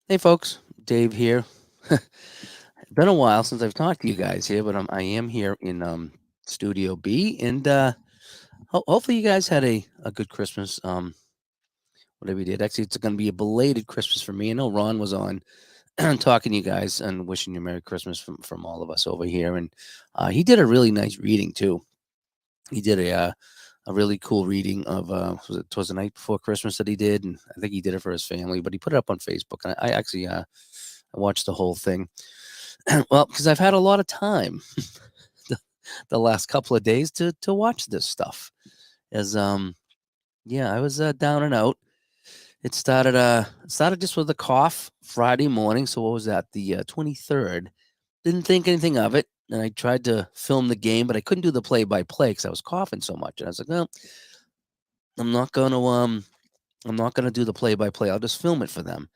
Hey folks, Dave here. Been a while since I've talked to you guys here, but I am here in Studio B, and hopefully you guys had a good Christmas. Whatever you did. Actually, it's going to be a belated Christmas for me. I know Ron was on talking to you guys and wishing you Merry Christmas from all of us over here, and he did a really nice reading too. He did a really cool reading of was the night before Christmas that he did, and I think he did it for his family, but he put it up on Facebook, and I actually I watched the whole thing. Well, because I've had a lot of time the, the last couple of days to watch this stuff. As yeah, I was down and out. It started just with a cough Friday morning. So what was that? The 23rd. Didn't think anything of it, and I tried to film the game, but I couldn't do the play by play because I was coughing so much. And I was like, no, I'm not gonna I'm not gonna do the play by play. I'll just film it for them.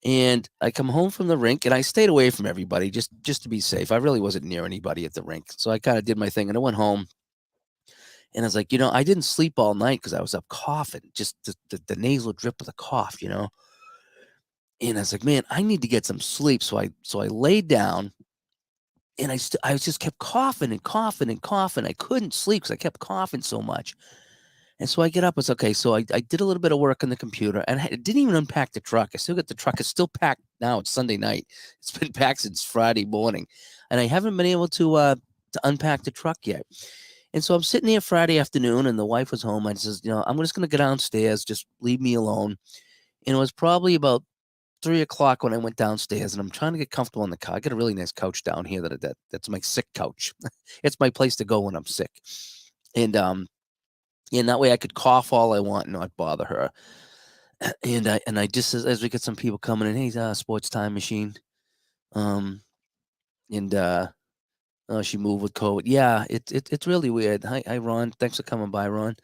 And I come home from the rink, and I stayed away from everybody just to be safe. I really wasn't near anybody at the rink, so I kind of did my thing, and I went home. And I was like, I didn't sleep all night because I was up coughing, just the nasal drip of the cough. And I was like, man, I need to get some sleep. So I laid down, and I just kept coughing and coughing and coughing. I couldn't sleep because I kept coughing so much. And so I get up. It's okay. So I did a little bit of work on the computer, and I didn't even unpack the truck. I still got the truck. It's still packed now. It's Sunday night. It's been packed since Friday morning, and I haven't been able to unpack the truck yet. And so I'm sitting here Friday afternoon, and the wife was home. I says, I'm just going to go downstairs. Just leave me alone. And it was probably about 3 o'clock when I went downstairs, and I'm trying to get comfortable in the car. I got a really nice couch down here that's my sick couch. It's my place to go when I'm sick, and that way I could cough all I want and not bother her. And I just as we get some people coming in, hey, sports time machine, um, and she moved with COVID. Yeah, it's really weird. Hi, Ron. Thanks for coming by, Ron,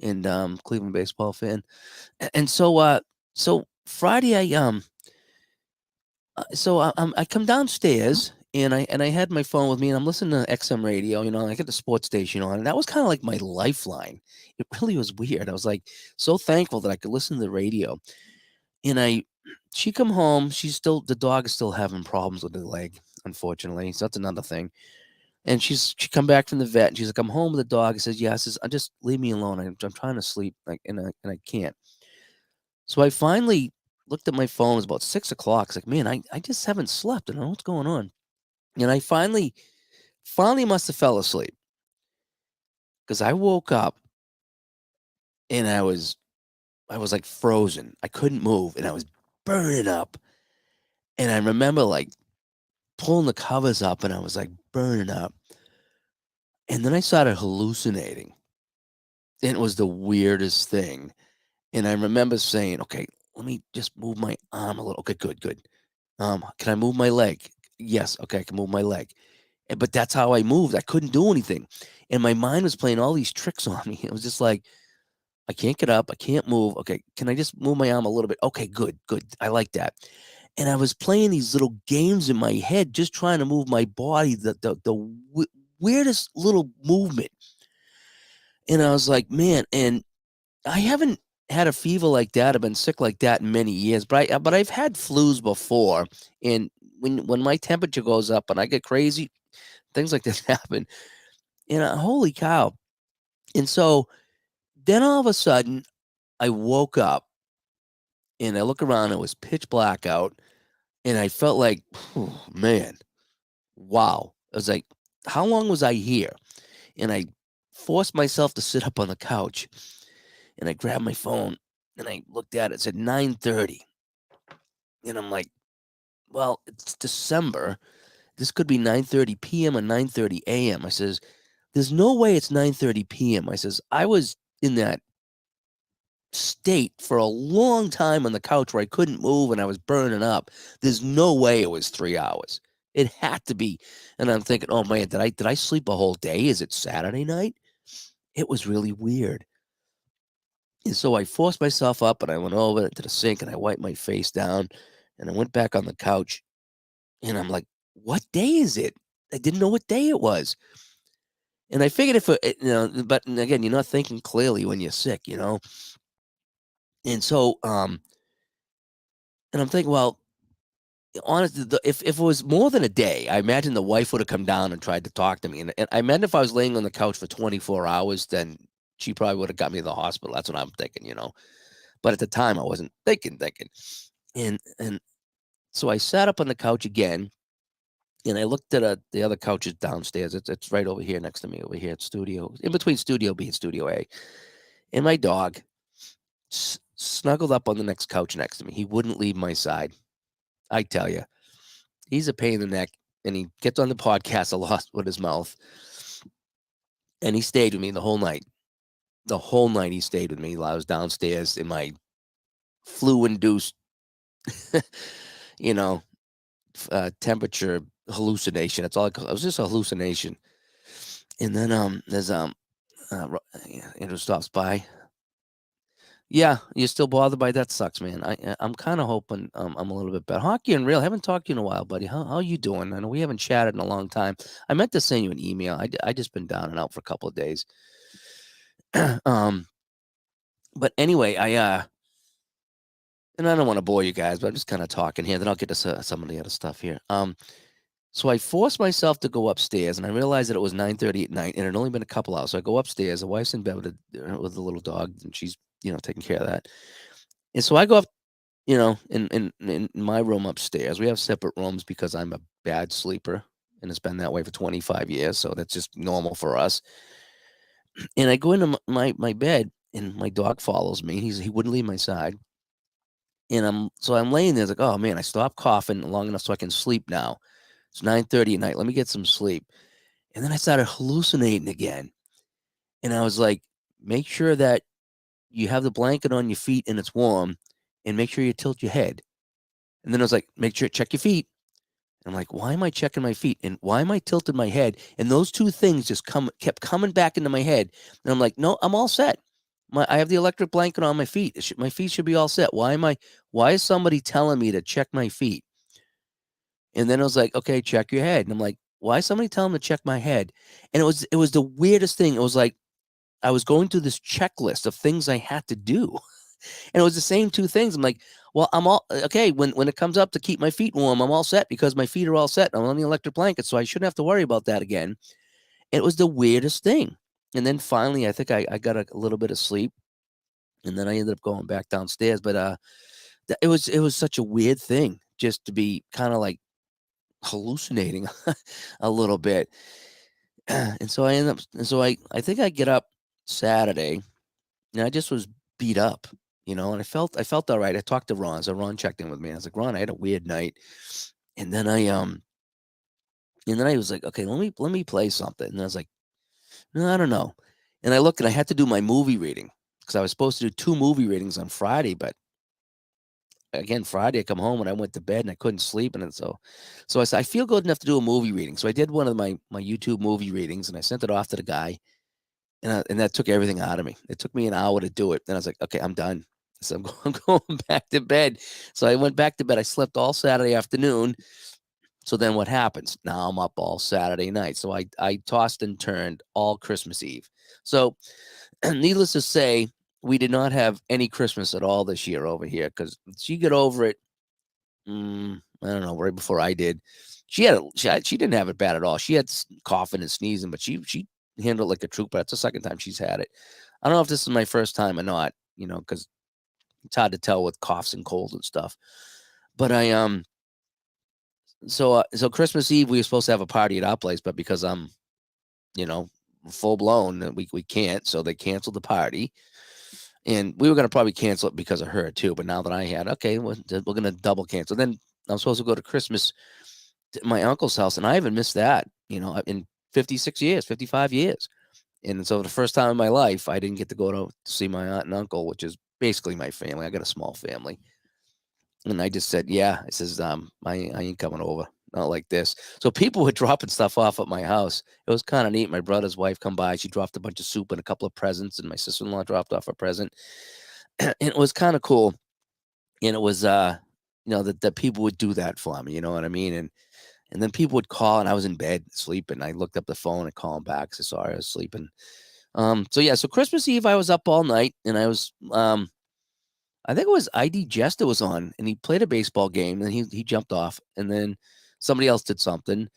and Cleveland baseball fan. And so Friday I come downstairs, and I had my phone with me, and I'm listening to XM radio. I get the sports station on, and that was kind of like my lifeline. It really was weird. I was like so thankful that I could listen to the radio. And she come home. The dog is still having problems with the leg, unfortunately. So that's another thing. And she come back from the vet, and she's like, "I'm home with the dog." I says, "Yeah." I says, "I just leave me alone. I'm trying to sleep, like, and I can't." So I finally looked at my phone. It was about 6 o'clock. It's like, man, I just haven't slept. I don't know what's going on. And I finally must have fell asleep because I woke up, and I was like frozen. I couldn't move, and I was burning up. And I remember like pulling the covers up, and I was like burning up. And then I started hallucinating. And it was the weirdest thing. And I remember saying, "Okay, let me just move my arm a little. Okay, good, good. Can I move my leg? Yes, okay, I can move my leg." But that's how I moved. I couldn't do anything. And my mind was playing all these tricks on me. It was just like, I can't get up, I can't move. Okay, can I just move my arm a little bit? Okay, good, good. I like that. And I was playing these little games in my head, just trying to move my body, weirdest little movement. And I was like, man, and I haven't had a fever like that. I've been sick like that in many years, but I've had flus before. And when my temperature goes up and I get crazy, things like this happen. And holy cow! And so then all of a sudden, I woke up, and I look around. It was pitch black out, and I felt like, oh, man, wow. I was like, how long was I here? And I forced myself to sit up on the couch, and I grabbed my phone, and I looked at it. It said 9:30, and I'm like, well, it's December. This could be 9:30 p.m. or 9:30 a.m. I says, there's no way it's 9:30 p.m. I says, I was in that state for a long time on the couch where I couldn't move and I was burning up. There's no way it was 3 hours. It had to be. And I'm thinking, oh man, did I sleep a whole day? Is it Saturday night? It was really weird. And so I forced myself up, and I went over to the sink, and I wiped my face down, and I went back on the couch, and I'm like, what day is it? I didn't know what day it was. And I figured but again, you're not thinking clearly when you're sick. And so, and I'm thinking, well, honestly, if it was more than a day, I imagine the wife would have come down and tried to talk to me. And I imagine if I was laying on the couch for 24 hours, then she probably would have got me to the hospital. That's what I'm thinking, you know. But at the time, I wasn't thinking. And so I sat up on the couch again, and I looked at the other couches downstairs. It's right over here next to me, over here at studio, in between Studio B and Studio A. And my dog snuggled up on the next couch next to me. He wouldn't leave my side. I tell you, he's a pain in the neck, and he gets on the podcast a lot with his mouth. And he stayed with me the whole night. The whole night he stayed with me while I was downstairs in my flu-induced, you know, temperature hallucination. That's all it was, just a hallucination. And then there's Andrew stops by. Yeah, you're still bothered by that? Sucks, man. I'm kind of hoping I'm a little bit better. Hockey and real. Haven't talked to you in a while, buddy. How you doing? I know we haven't chatted in a long time. I meant to send you an email. I just been down and out for a couple of days. But anyway, and I don't want to bore you guys, but I'm just kind of talking here. Then I'll get to some of the other stuff here. So I forced myself to go upstairs, and I realized that it was 9:30 at night, and it had only been a couple hours. So I go upstairs. The wife's in bed with the little dog, and she's taking care of that. And so I go up, in my room upstairs. We have separate rooms because I'm a bad sleeper, and it's been that way for 25 years. So that's just normal for us. And I go into my bed, and my dog follows me. He wouldn't leave my side. And I'm laying there, like, oh man, I stopped coughing long enough so I can sleep now. It's 9:30 at night. Let me get some sleep. And then I started hallucinating again. And I was like, make sure that you have the blanket on your feet and it's warm, and make sure you tilt your head. And then I was like, make sure check your feet. And I'm like, why am I checking my feet? And why am I tilting my head? And those two things just kept coming back into my head. And I'm like, no, I'm all set. I have the electric blanket on my feet. My feet should be all set. Why is somebody telling me to check my feet? And then I was like, okay, check your head. And I'm like, why is somebody telling me to check my head? And it was the weirdest thing. It was like I was going through this checklist of things I had to do. And it was the same two things. I'm like, well, I'm all okay. When it comes up to keep my feet warm, I'm all set because my feet are all set. I'm on the electric blanket, so I shouldn't have to worry about that again. It was the weirdest thing. And then finally, I think I got a little bit of sleep, and then I ended up going back downstairs. But it was such a weird thing just to be kind of like hallucinating a little bit. And so I think I get up Saturday, and I just was beat up, and I felt all right. I talked to Ron, so Ron checked in with me. I was like, Ron, I had a weird night. And then I was like, okay, let me play something. And I was like, no, I don't know. And I looked, and I had to do my movie reading because I was supposed to do 2 movie readings on Friday, but again, Friday I come home and I went to bed and I couldn't sleep. And so I said, I feel good enough to do a movie reading. So I did one of my YouTube movie readings, and I sent it off to the guy. And that took everything out of me. It took me an hour to do it. Then I was like, okay, I'm done. So I'm going back to bed. So I went back to bed. I slept all Saturday afternoon. So then what happens? Now I'm up all Saturday night. So I tossed and turned all Christmas Eve. So needless to say, we did not have any Christmas at all this year over here because she got over it. I don't know, right before I did. She didn't have it bad at all. She had coughing and sneezing, but she handled it like a trooper. That's the second time she's had it. I don't know if this is my first time or not, because it's hard to tell with coughs and colds and stuff. But so Christmas Eve we were supposed to have a party at our place, but because I'm, full blown, we can't. So they canceled the party, and we were going to probably cancel it because of her too. But now that I had, okay, we're going to double cancel. Then I'm supposed to go to Christmas to my uncle's house, and I haven't missed that, in 56 years, 55 years. And so the first time in my life, I didn't get to go to see my aunt and uncle, which is basically my family. I got a small family. And I just said, yeah, I says, I ain't coming over. Not like this. So people were dropping stuff off at my house. It was kind of neat. My brother's wife come by. She dropped a bunch of soup and a couple of presents, and my sister-in-law dropped off a present. And it was kind of cool. And it was, that people would do that for me. You know what I mean? And then people would call, and I was in bed sleeping. I looked up the phone and called them back. So sorry, I was sleeping. So Christmas Eve I was up all night, and I was I think it was ID Jester was on, and he played a baseball game, and he jumped off, and then somebody else did something,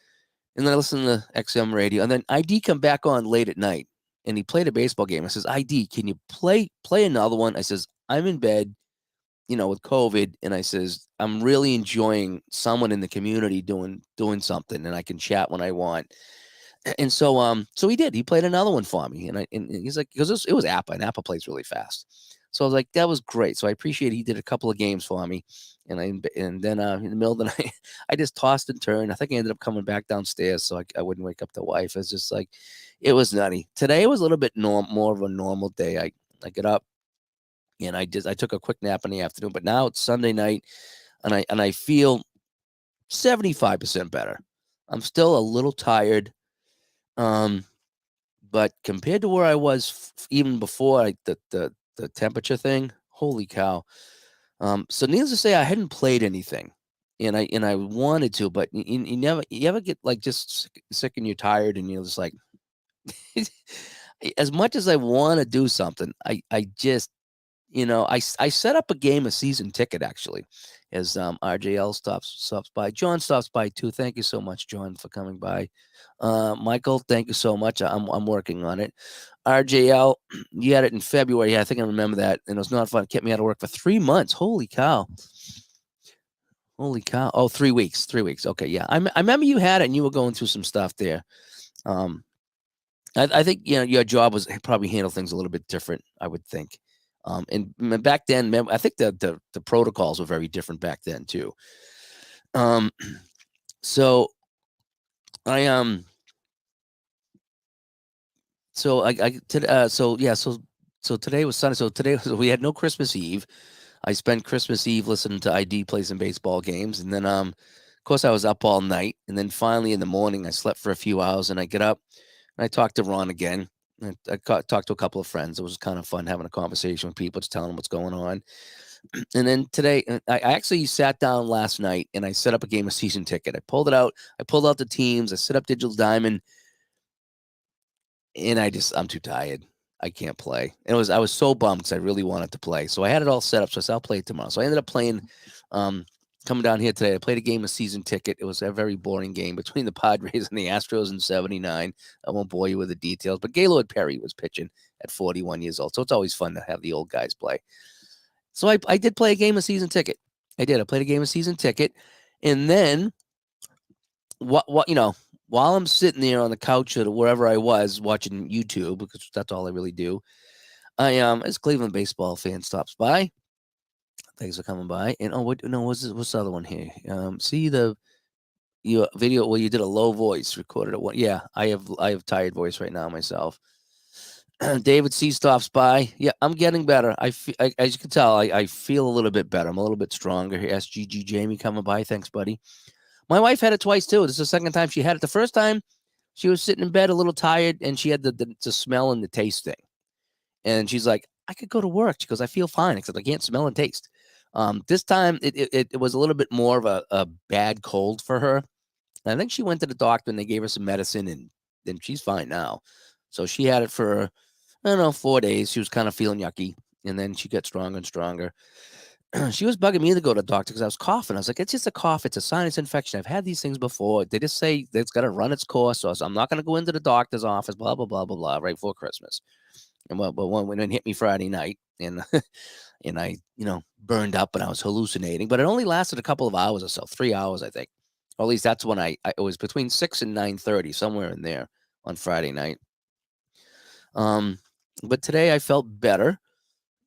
and then I listened to XM radio, and then ID come back on late at night, and he played a baseball game. I says, ID, can you play another one? I says, I'm in bed, with COVID, and I says, I'm really enjoying someone in the community doing something, and I can chat when I want. And so he did. He played another one for me, and he's like, because it was Appa, and Appa plays really fast. So I was like, that was great. So I appreciate he did a couple of games for me, and then in the middle of the night, I just tossed and turned. I think I ended up coming back downstairs so I wouldn't wake up the wife. It's just like, it was nutty. Today was a little bit more of a normal day. I get up and I took a quick nap in the afternoon, but now it's Sunday night, and I feel 75% better. I'm still a little tired. But compared to where I was even before the temperature thing, holy cow. So needless to say, I hadn't played anything, and I wanted to, but you ever get like just sick and you're tired and you're just like, as much as I want to do something, I just I set up a game, a season ticket actually, as RJL stops by. John stops by too. Thank you so much, John, for coming by. Michael, thank you so much. I'm working on it. RJL, you had it in February. Yeah, I think I remember that, and it was not fun. It kept me out of work for 3 months. Holy cow! Holy cow! Oh, 3 weeks. 3 weeks. Okay, yeah. I remember you had it, and you were going through some stuff there. Um, I think your job was probably handle things a little bit different. I would think. And back then, I think the protocols were very different back then too. Um, so I so I so yeah so today was Sunday. So today we had no Christmas Eve. I spent Christmas Eve listening to ID play some baseball games, and then of course I was up all night, and then finally in the morning I slept for a few hours, and I get up and I talked to Ron again. I talked to a couple of friends. It was kind of fun having a conversation with people, just telling them what's going on. And then today, I actually sat down last night and I set up a game of season ticket. I pulled it out. I pulled out the teams. I set up Digital Diamond, and I'm too tired. I can't play. And I was so bummed because I really wanted to play. So I had it all set up. So I said, I'll play it tomorrow. So I ended up playing, coming down here today. I played a game of season ticket. It was a very boring game between the Padres and the Astros in '79. I won't bore you with the details, but Gaylord Perry was pitching at 41 years old. So it's always fun to have the old guys play. So I did play a game of season ticket. I did. I played a game of season ticket. And then while I'm sitting there on the couch or wherever I was watching YouTube, because that's all I really do, as Cleveland baseball fan stops by. Thanks for coming by. And what's the other one here? See your video where you did a low voice recorded at one. Yeah, I have tired voice right now myself. David C stops by. Yeah, I'm getting better. As you can tell, I feel a little bit better. I'm a little bit stronger here. SGG Jamie coming by. Thanks, buddy. My wife had it twice too. This is the second time she had it. The first time she was sitting in bed a little tired and she had the smell and the taste thing. And she's like, I could go to work. She goes, I feel fine, except I can't smell and taste. This time it was a little bit more of a bad cold for her. And I think she went to the doctor and they gave her some medicine and she's fine now. So she had it for, I don't know, 4 days. She was kind of feeling yucky. And then she got stronger and stronger. She was bugging me to go to the doctor because I was coughing. I was like, it's just a cough. It's a sinus infection. I've had these things before. They just say that it's got to run its course. So I'm not going to go into the doctor's office, blah, blah, blah, blah, blah, right before Christmas. And but when it hit me Friday night and and I, burned up and I was hallucinating, but it only lasted a couple of hours or so, 3 hours, I think. Or at least that's when it was between 6 and 9:30, somewhere in there on Friday night. But today I felt better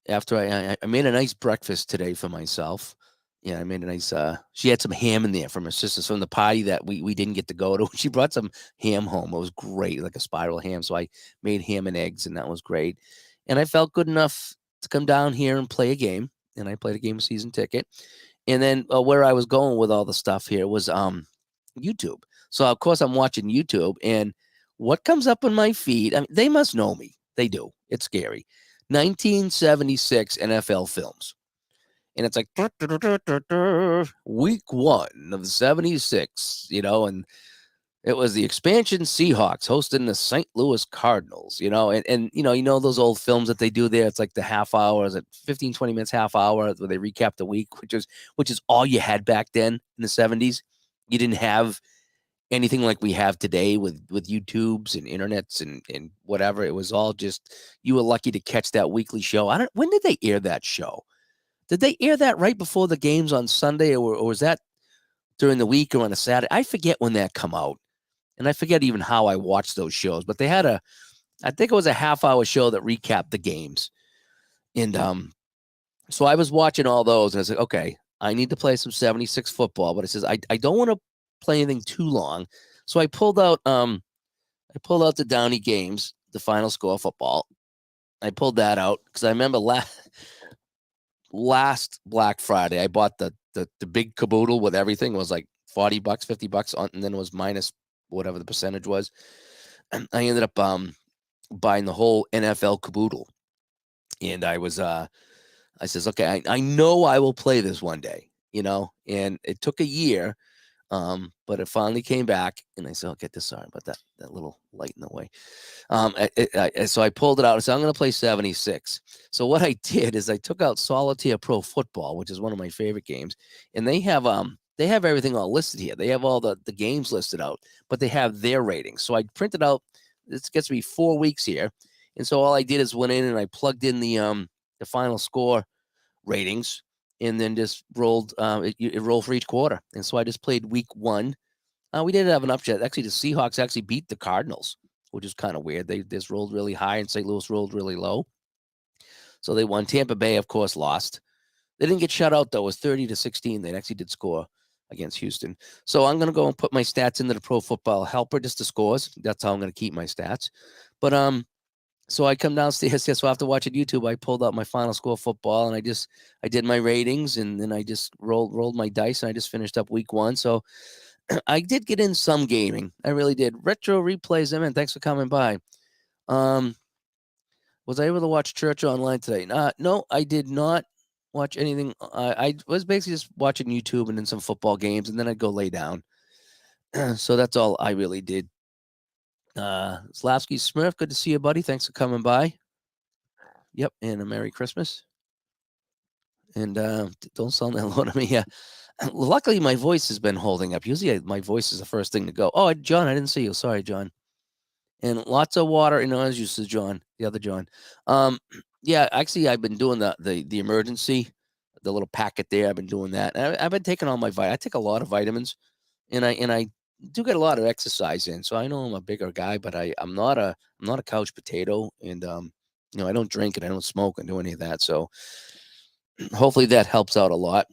after I made a nice breakfast today for myself. Yeah, I made a nice. She had some ham in there from her sisters from the party that we didn't get to go to. She brought some ham home. It was great, like a spiral ham. So I made ham and eggs, and that was great. And I felt good enough to come down here and play a game. And I played a game of season ticket. And then where I was going with all the stuff here was YouTube. So of course I'm watching YouTube, and what comes up on my feed? I mean, they must know me. They do. It's scary. 1976 NFL films. And it's like week 1 of 76, and It was the expansion Seahawks hosting the St. Louis Cardinals, and those old films that they do there. It's like the half hour, is it 15, 20 minutes, half hour where they recap the week, which is all you had back then in the 70s. You didn't have anything like we have today with YouTubes and internets and whatever. It was all just, you were lucky to catch that weekly show. When did they air that show? Did they air that right before the games on Sunday, or was that during the week or on a Saturday? I forget when that come out. And I forget even how I watched those shows, but they had I think it was a half-hour show that recapped the games. And so I was watching all those, and I was like, okay, I need to play some 76 football, but it says I don't want to play anything too long. So I pulled out the Downey games, the final score football. I pulled that out because I remember last Black Friday, I bought the big caboodle with everything. It was like $40, $50 and then it was minus whatever the percentage was. I ended up buying the whole NFL caboodle. And I says, okay, I know I will play this one day, and it took a year, but it finally came back, and I said, I'll get this. Sorry about that little light in the way. So I pulled it out and said, I'm going to play 76. So what I did is I took out Solitaire Pro Football, which is one of my favorite games, and they have everything all listed here. They have all the games listed out, but they have their ratings. So I printed out, this gets me 4 weeks here. And so all I did is went in and I plugged in the final score ratings and then just rolled, it rolled for each quarter. And so I just played week 1. We did have an upset. Actually, the Seahawks actually beat the Cardinals, which is kind of weird. They just rolled really high and St. Louis rolled really low. So they won. Tampa Bay, of course, lost. They didn't get shut out, though. It was 30-16. They actually did score against Houston. So I'm going to go and put my stats into the Pro Football Helper, just the scores. That's how I'm going to keep my stats. But so I come downstairs. So after watching YouTube, I pulled out my final score football, and I did my ratings, and then I just rolled my dice, and I just finished up week 1. So I did get in some gaming. I really did. Retro Replays, man, thanks for coming by. Was I able to watch church online today? No, I did not watch anything. I was basically just watching YouTube and then some football games, and then I'd go lay down. So that's all I really did. Slavsky Smurf, good to see you, buddy. Thanks for coming by. Yep, and a Merry Christmas. And don't sound that low to me. Yeah. Luckily, my voice has been holding up. Usually, my voice is the first thing to go. Oh, John, I didn't see you. Sorry, John. And lots of water. As you said, John, the other John. Yeah, actually, I've been doing the emergency, the little packet there. I've been doing that. I've been taking all my I take a lot of vitamins, and I do get a lot of exercise in. So I know I'm a bigger guy, but I'm not a couch potato, and I don't drink and I don't smoke and do any of that. So hopefully that helps out a lot.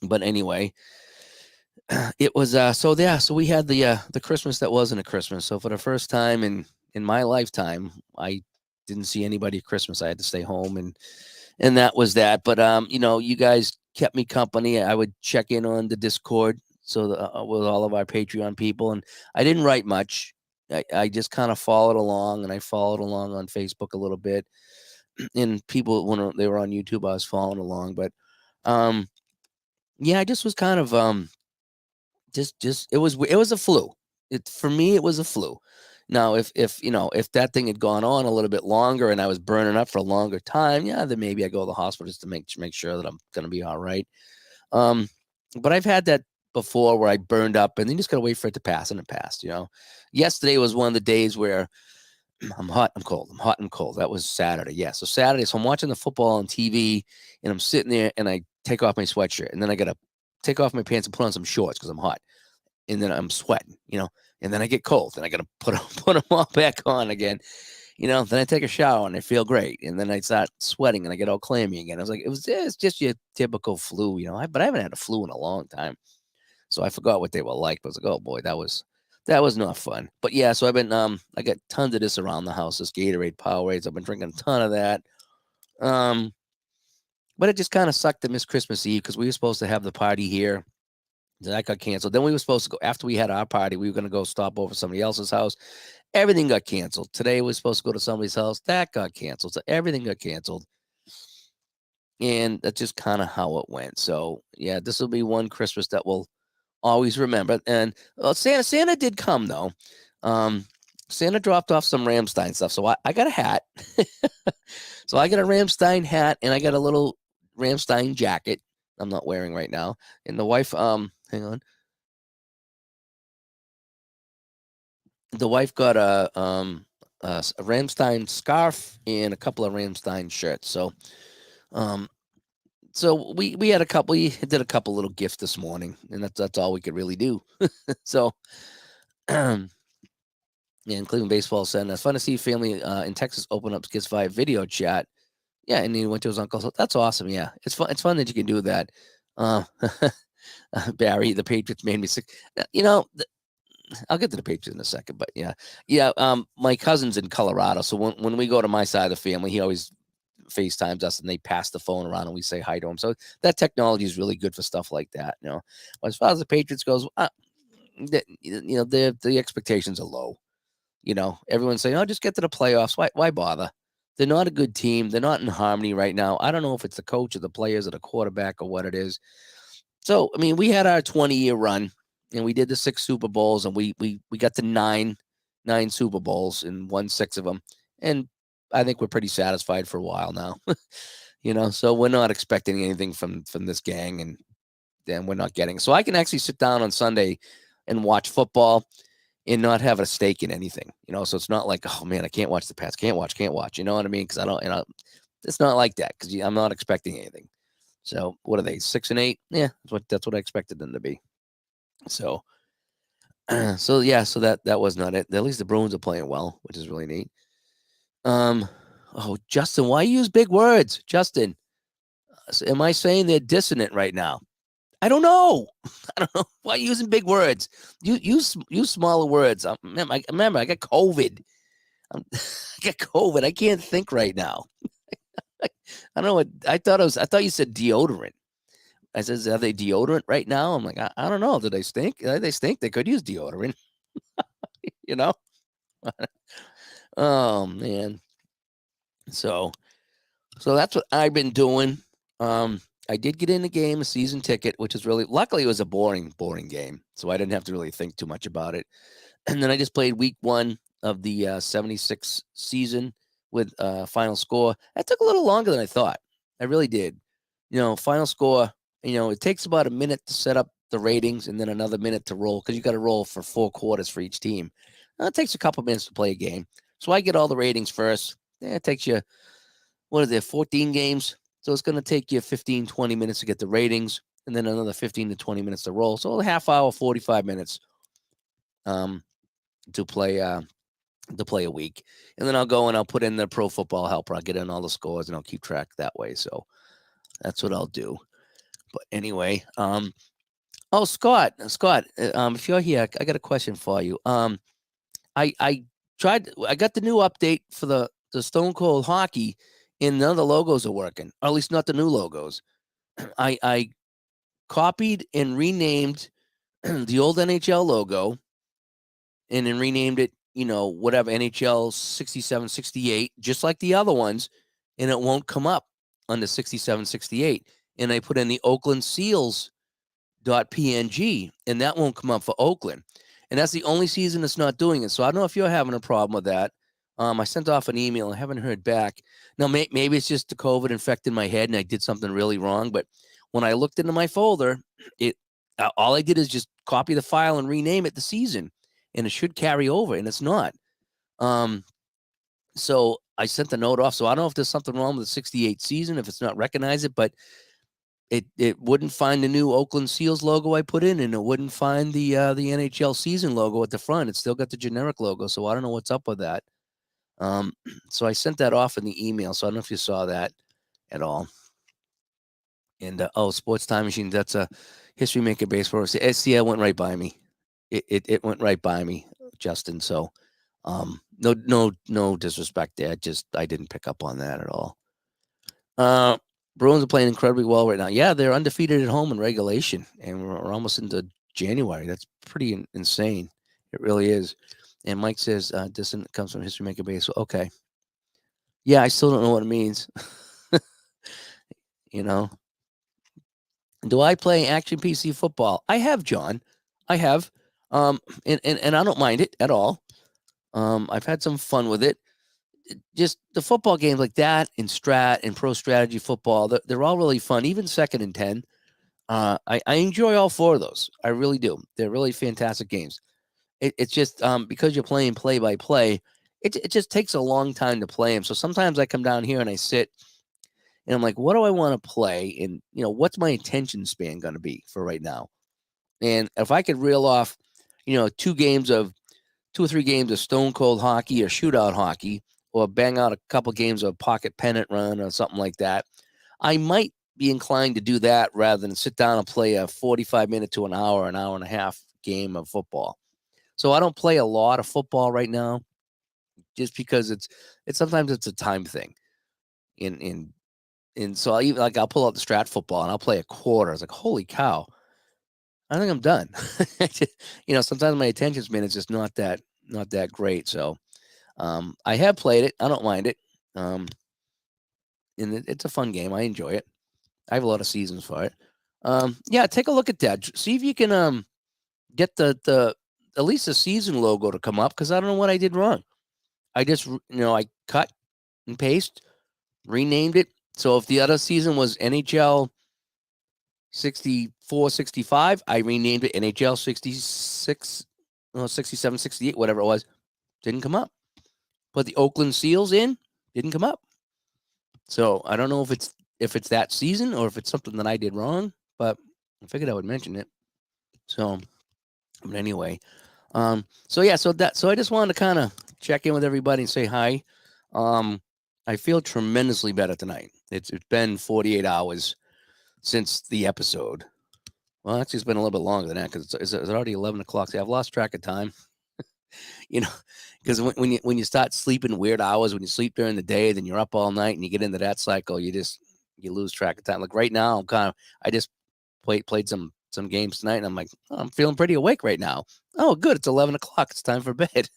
But anyway, it was so we had the Christmas that wasn't a Christmas. So for the first time in my lifetime, I didn't see anybody at Christmas. I had to stay home, and that was that. But you guys kept me company. I would check in on the Discord with all of our Patreon people, and I didn't write much. I just kind of followed along, and I followed along on Facebook a little bit, and people when they were on YouTube, I was following along. But yeah, I just was kind of just it was a flu. For me, it was a flu. Now, if that thing had gone on a little bit longer and I was burning up for a longer time, yeah, then maybe I go to the hospital just to make sure that I'm going to be all right. But I've had that before where I burned up and then you just got to wait for it to pass, and it passed. Yesterday was one of the days where I'm hot, I'm cold. I'm hot and cold. That was Saturday. Yeah. So Saturday, so I'm watching the football on TV and I'm sitting there and I take off my sweatshirt and then I got to take off my pants and put on some shorts because I'm hot. And then I'm sweating, and then I get cold and I got to put them all back on again, then I take a shower and I feel great. And then I start sweating and I get all clammy again. I was like, it's just your typical flu, but I haven't had a flu in a long time. So I forgot what they were like. But I was like, oh boy, that was not fun. But yeah, so I've been, I got tons of this around the house, this Gatorade Powerades. I've been drinking a ton of that. But it just kind of sucked to miss Christmas Eve because we were supposed to have the party here. That got canceled. Then we were supposed to go, after we had our party, we were going to go stop over somebody else's house. Everything got canceled. Today we were supposed to go to somebody's house. That got canceled. So everything got canceled. And that's just kind of how it went. So yeah, this will be one Christmas that will always remember. And Santa did come though. Um, Santa dropped off some Ramstein stuff, so I got a hat. So I got a Ramstein hat and I got a little Ramstein jacket. I'm not wearing right now. And the wife, hang on, the wife got a Ramstein scarf and a couple of Ramstein shirts. Um, so we had a couple. We did a couple little gifts this morning, and that's all we could really do. So, yeah, in Cleveland Baseball Center, it's fun to see family in Texas open up Kids via video chat. Yeah, and he went to his uncle's. That's awesome. Yeah, it's fun. It's fun that you can do that. Uh, Barry, the Patriots made me sick. You know, I'll get to the Patriots in a second, but yeah. My cousin's in Colorado, so when we go to my side of the family, he always FaceTimes us, and they pass the phone around, and we say hi to him. So that technology is really good for stuff like that. But as far as the Patriots goes, the expectations are low. Everyone's saying, "Oh, just get to the playoffs." Why bother? They're not a good team. They're not in harmony right now. I don't know if it's the coach or the players or the quarterback or what it is. So, I mean, we had our 20-year run, and we did the 6 Super Bowls, and we got to nine Super Bowls and won 6 of them. And I think we're pretty satisfied for a while now. So we're not expecting anything from this gang, and then we're not getting. So I can actually sit down on Sunday and watch football and not have a stake in anything. So it's not like, oh man, I can't watch the Pats, can't watch. You know what I mean? Because I don't, it's not like that because I'm not expecting anything. So what are they, 6-8? Yeah, that's what I expected them to be. So, so that was not it. At least the Bruins are playing well, which is really neat. Oh, Justin, why you use big words, Justin? Am I saying they're dissonant right now? I don't know. I don't know why you using big words. Use smaller words. Remember, I got COVID. I got COVID. I can't think right now. I don't know what I thought. I thought you said deodorant. I says, are they deodorant right now? I'm like, I don't know. Do they stink? They stink. They could use deodorant. you know. Oh man. So that's what I've been doing. I did get in the game, a season ticket, which is really luckily it was a boring game, so I didn't have to really think too much about it. And then I just played week 1 of the 76 season with final score. That took a little longer than I thought. I really did. Final score. It takes about a minute to set up the ratings and then another minute to roll because you got to roll for 4 quarters for each team. It takes a couple minutes to play a game. So I get all the ratings first. It takes you, what are there, 14 games? So it's going to take you 15, 20 minutes to get the ratings and then another 15 to 20 minutes to roll. So a half hour, 45 minutes to play a week. And then I'll go and I'll put in the Pro Football Helper. I'll get in all the scores and I'll keep track that way. So that's what I'll do. But anyway, Scott, if you're here, I got a question for you. I got the new update for the Stone Cold Hockey, and none of the logos are working, or at least not the new logos. I copied and renamed the old NHL logo, and then renamed it, whatever, NHL 67, 68, just like the other ones, and it won't come up on the 67, 68. And I put in the Oakland Seals .png, and that won't come up for Oakland. And that's the only season it's not doing it. So I don't know if you're having a problem with that. I sent off an email. I haven't heard back. Now, maybe it's just the COVID infected my head and I did something really wrong. But when I looked into my folder, all I did is just copy the file and rename it the season, and it should carry over, and it's not. So I sent the note off. So I don't know if there's something wrong with the 68 season, if it's not recognized it, but it wouldn't find the new Oakland Seals logo I put in, and it wouldn't find the NHL season logo at the front. It's still got the generic logo, so I don't know what's up with that. So I sent that off in the email, so I don't know if you saw that at all. And Sports Time Machine, that's a History Maker Baseball. See, it went right by me. It went right by me, Justin. So no disrespect there. Just I didn't pick up on that at all. Bruins are playing incredibly well right now. Yeah, they're undefeated at home in regulation, and we're almost into January. That's pretty insane. It really is. And Mike says, "Dissonant comes from History Maker Baseball." Okay. Yeah, I still don't know what it means. Do I play action PC football? I have, John. I have, and I don't mind it at all. I've had some fun with it. Just the football games like that and strat and pro strategy football, they're all really fun. Even 2nd and 10, I enjoy all four of those. I really do. They're really fantastic games. It's just because you're playing play by play, it just takes a long time to play them. So sometimes I come down here and I sit and I'm like, what do I want to play? And what's my attention span going to be for right now? And if I could reel off, 2 or 3 games of stone cold hockey or shootout hockey, or bang out a couple games of pocket pennant run or something like that, I might be inclined to do that rather than sit down and play a 45-minute to an hour and a half game of football. So I don't play a lot of football right now, just because it's sometimes it's a time thing. And so I'll pull out the strat football and I'll play a quarter. It's like, holy cow, I think I'm done. Sometimes my attention span is just not that great. So I have played it. I don't mind it. And it's a fun game. I enjoy it. I have a lot of seasons for it. Yeah, take a look at that. See if you can get the at least the season logo to come up, because I don't know what I did wrong. I just I cut and paste, renamed it. So if the other season was NHL 64, 65, I renamed it NHL 66, 67, 68, whatever it was. Didn't come up. Put the Oakland Seals in, didn't come up. So I don't know if it's that season or if it's something that I did wrong, but I figured I would mention it. So, but anyway, so I just wanted to kind of check in with everybody and say hi. I feel tremendously better tonight. It's been 48 hours since the episode. Well, actually, it's been a little bit longer than that, because it's already 11 o'clock. See, I've lost track of time. Because when you start sleeping weird hours, when you sleep during the day, then you're up all night and you get into that cycle, you lose track of time. Like right now, I just played some games tonight, and I'm like, oh, I'm feeling pretty awake right now. Oh, good. It's 11 o'clock. It's time for bed.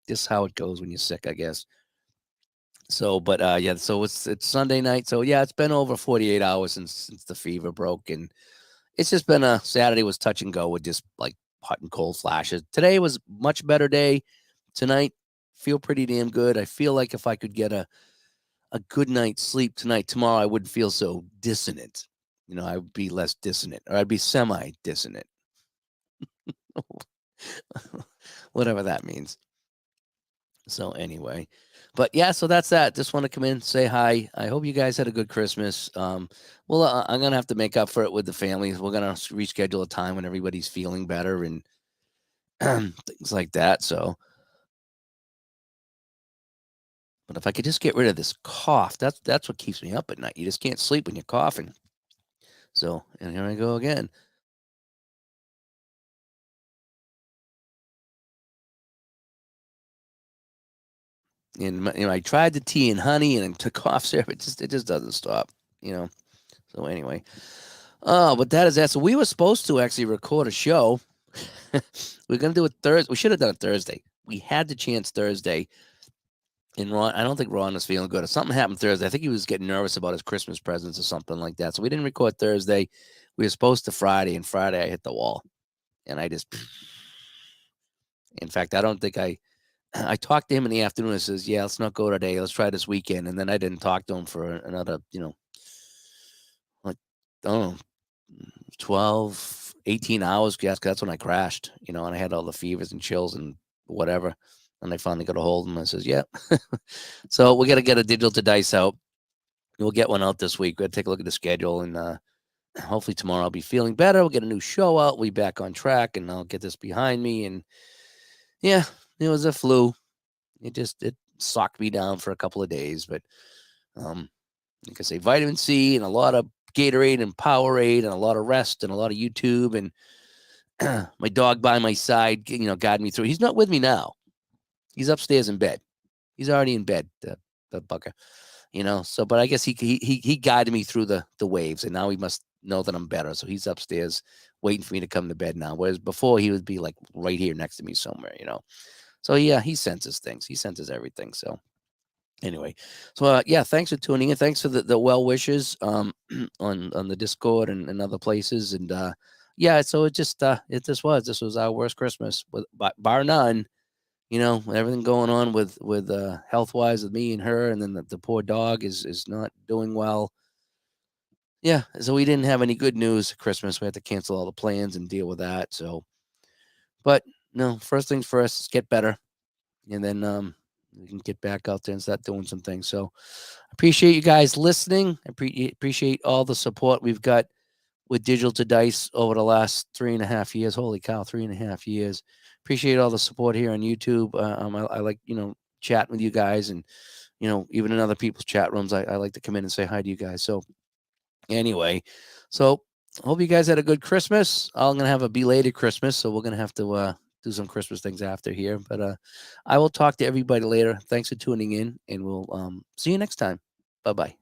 Just how it goes when you're sick, I guess. So, but yeah, so it's Sunday night. So yeah, it's been over 48 hours since the fever broke, and it's just been Saturday was touch and go with just like hot and cold flashes. Today was much better day. Tonight, feel pretty damn good. I feel like if I could get a good night's sleep tonight, tomorrow I wouldn't feel so dissonant. I would be less dissonant, or I'd be semi-dissonant. Whatever that means. So anyway, but yeah, so that's that. Just want to come in, say hi. I hope you guys had a good Christmas. Well, I'm gonna have to make up for it with the family. We're gonna reschedule a time when everybody's feeling better and things like that. So, but if I could just get rid of this cough, that's what keeps me up at night. You just can't sleep when you're coughing. So, and here I go again. And I tried the tea and honey and took cough syrup. It just doesn't stop. So anyway, but that is that. So we were supposed to actually record a show. We're gonna do it Thursday. We should have done it Thursday. We had the chance Thursday. And Ron, I don't think Ron was feeling good. Something happened Thursday. I think he was getting nervous about his Christmas presents or something like that. So we didn't record Thursday. We were supposed to Friday, and Friday I hit the wall. And in fact, I don't think I talked to him in the afternoon and says, yeah, let's not go today. Let's try this weekend. And then I didn't talk to him for another, like, I don't know, 12, 18 hours. Yes, that's when I crashed, and I had all the fevers and chills and whatever. And I finally got a hold of him. I says, yeah. So we got to get a digital to dice out. We'll get one out this week. We'll take a look at the schedule, and hopefully tomorrow I'll be feeling better. We'll get a new show out. We'll be back on track, and I'll get this behind me. And yeah, it was a flu. It socked me down for a couple of days, but like I say, vitamin C and a lot of Gatorade and Powerade and a lot of rest and a lot of YouTube, and my dog by my side, guided me through. He's not with me now. He's upstairs in bed. He's already in bed, the bugger, So, but I guess he guided me through the waves, and now he must know that I'm better. So he's upstairs waiting for me to come to bed now. Whereas before he would be like right here next to me somewhere, So yeah, he senses things. He senses everything. So Anyway, so yeah, thanks for tuning in. Thanks for the well wishes on the Discord and other places. And yeah, so this was our worst Christmas, bar none. You know, everything going on with health wise with me and her, and then the poor dog is not doing well. Yeah, so we didn't have any good news at Christmas. We had to cancel all the plans and deal with that. So, but no, first things first, let's get better, and then we can get back out there and start doing some things. So, appreciate you guys listening. Appreciate all the support we've got with Digital to Dice over the last 3.5 years. Holy cow, 3.5 years. Appreciate all the support here on YouTube. I like, chatting with you guys, and, even in other people's chat rooms, I like to come in and say hi to you guys. So anyway, so hope you guys had a good Christmas. I'm going to have a belated Christmas, so we're going to have to do some Christmas things after here. But I will talk to everybody later. Thanks for tuning in, and we'll see you next time. Bye-bye.